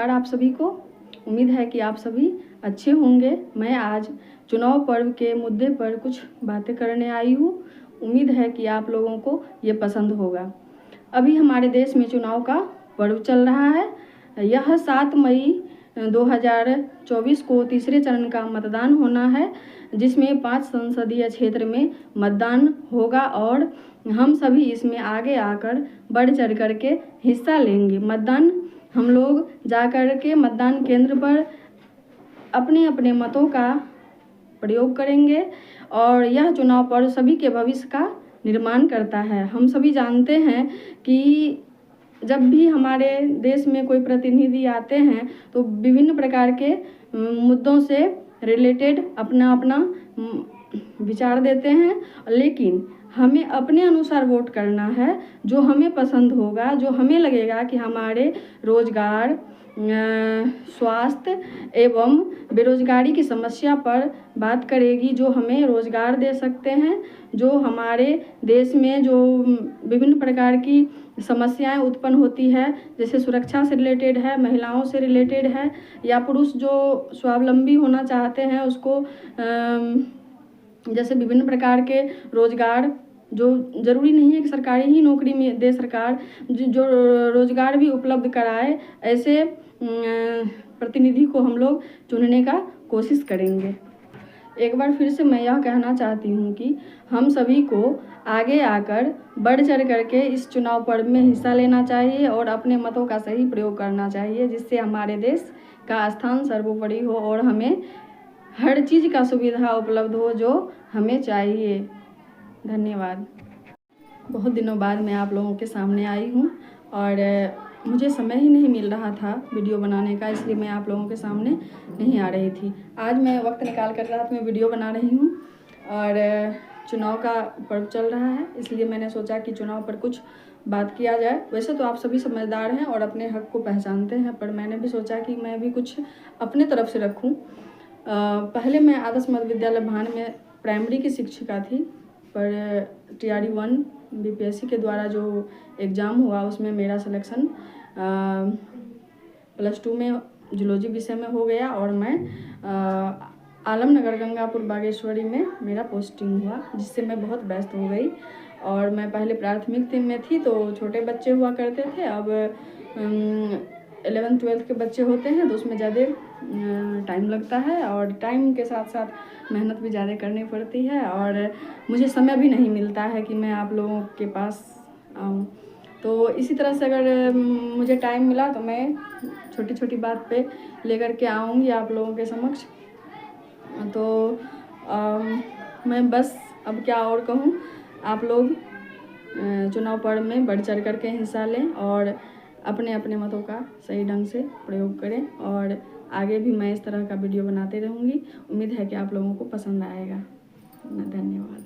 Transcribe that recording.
नमस्कार आप सभी को। उम्मीद है कि आप सभी अच्छे होंगे। मैं आज चुनाव पर्व के मुद्दे पर कुछ बातें करने आई हूँ। उम्मीद है कि आप लोगों को ये पसंद होगा। अभी हमारे देश में चुनाव का पर्व चल रहा है। यह 7 मई 2024 को तीसरे चरण का मतदान होना है, जिसमें 5 संसदीय क्षेत्र में मतदान होगा और हम सभी इसमें आगे आकर बढ़ चढ़ कर के हिस्सा लेंगे। मतदान हम लोग जा कर के मतदान केंद्र पर अपने अपने मतों का प्रयोग करेंगे और यह चुनाव पर्व सभी के भविष्य का निर्माण करता है। हम सभी जानते हैं कि जब भी हमारे देश में कोई प्रतिनिधि आते हैं तो विभिन्न प्रकार के मुद्दों से रिलेटेड अपना अपना विचार देते हैं, लेकिन हमें अपने अनुसार वोट करना है। जो हमें पसंद होगा, जो हमें लगेगा कि हमारे रोजगार, स्वास्थ्य एवं बेरोजगारी की समस्या पर बात करेगी, जो हमें रोजगार दे सकते हैं, जो हमारे देश में जो विभिन्न प्रकार की समस्याएं उत्पन्न होती है, जैसे सुरक्षा से रिलेटेड है, महिलाओं से रिलेटेड है, या पुरुष जो स्वावलंबी होना चाहते हैं उसको जैसे विभिन्न प्रकार के रोजगार, जो ज़रूरी नहीं है कि सरकारी ही नौकरी में दे सरकार, जो रोजगार भी उपलब्ध कराए, ऐसे प्रतिनिधि को हम लोग चुनने का कोशिश करेंगे। एक बार फिर से मैं यह कहना चाहती हूँ कि हम सभी को आगे आकर बढ़ चढ़ करके इस चुनाव पर्व में हिस्सा लेना चाहिए और अपने मतों का सही प्रयोग करना चाहिए, जिससे हमारे देश का स्थान सर्वोपरि हो और हमें हर चीज़ का सुविधा उपलब्ध हो जो हमें चाहिए। धन्यवाद। बहुत दिनों बाद मैं आप लोगों के सामने आई हूँ और मुझे समय ही नहीं मिल रहा था वीडियो बनाने का, इसलिए मैं आप लोगों के सामने नहीं आ रही थी। आज मैं वक्त निकाल कर रात में वीडियो बना रही हूँ और चुनाव का पर्व चल रहा है, इसलिए मैंने सोचा कि चुनाव पर कुछ बात किया जाए। वैसे तो आप सभी समझदार हैं और अपने हक को पहचानते हैं, पर मैंने भी सोचा कि मैं भी कुछ अपने तरफ से रखूँ। पहले मैं आदर्श मध्य विद्यालय भान में प्राइमरी की शिक्षिका थी, पर TRD 1 BPSC के द्वारा जो एग्ज़ाम हुआ उसमें मेरा सिलेक्शन +2 में जूलॉजी विषय में हो गया और मैं आलमनगर गंगापुर बागेश्वरी में मेरा पोस्टिंग हुआ, जिससे मैं बहुत व्यस्त हो गई। और मैं पहले प्राथमिक में थी तो छोटे बच्चे हुआ करते थे, अब 11th-12th के बच्चे होते हैं तो उसमें ज़्यादा टाइम लगता है और टाइम के साथ साथ मेहनत भी ज़्यादा करनी पड़ती है और मुझे समय भी नहीं मिलता है कि मैं आप लोगों के पास आऊँ। तो इसी तरह से अगर मुझे टाइम मिला तो मैं छोटी छोटी बात पे लेकर के आऊँगी आप लोगों के समक्ष। तो मैं बस अब क्या और कहूँ, आप लोग चुनाव पर्व में बढ़ चढ़ करके हिस्सा लें और अपने अपने मतों का सही ढंग से प्रयोग करें और आगे भी मैं इस तरह का वीडियो बनाते रहूँगी। उम्मीद है कि आप लोगों को पसंद आएगा। धन्यवाद।